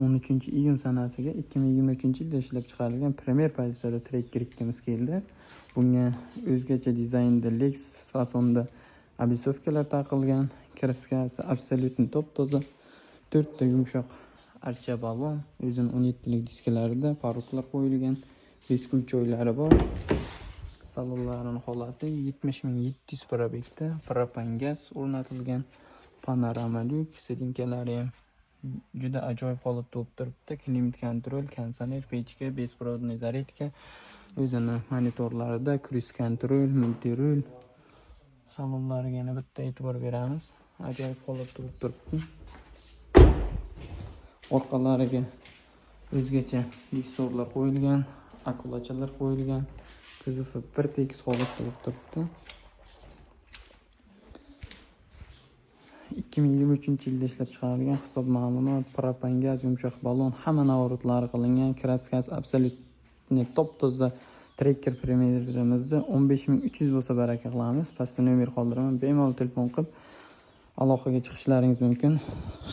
13-iyun sanasiga 2023-yilda ishlab chiqarilgan Premier pozitsiyada trekker ikkimiz keldi. Bunga o'zgacha dizaynda Lex fasonda abisovkalar taqilgan. Kraskasi absolyutni top-toza. 4 ta yumshoq archa balon, o'zining 17 lik diskalarida paruklar qo'yilgan. Beskunch joylari bor. Salonlarining holati 70.700 probegda. Propan gaz o'rnatilgan. Panorama lyuk, sidinkalari ham juda ajoyib holatda bo'lib turibdi. Klimat kontrol, konditsioner, pechka, bespirodniy zaryadka, o'zini monitorlarida cruise control, multirul. Salonlariga yana bitta e'tibor beramiz. Ajoyib holatda bo'lib turibdi. Orqalariga o'zgacha vissorlar qo'yilgan, akulachalar qo'yilgan. Kuzovi bir tekis holatda bo'lib turibdi. 2023-yilda ishlab chiqarilgan hisob ma'lumot, propan gaz, yumshoq balon, hamma navorotlari qilingan. Kraskasi absolyutni top-toza trekker premierimizda 15.300 bo'lsa baraka qilamiz. Pastda nomer qoldiraman. Bemalol telefon qilib aloqaga chiqishlaringiz mumkin.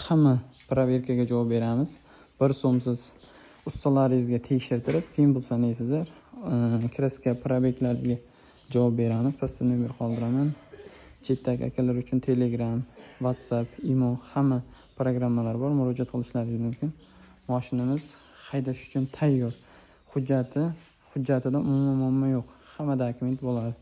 Hamma proverkaga javob beramiz. Bir so'msiz ustalaringizga tekshirtirib, keyin bo'lsa neysizlar, kraska probeklariga javob beramiz. Pastda nomer qoldiraman. Chetdagi akalar uchun Telegram, WhatsApp, Imo hamma programmalar bor, murojaat qilishlaringiz mumkin. Mashinamiz haydash uchun tayyor. Hujjatida umuman muammo yo'q. Hamma dokument bo'ladi.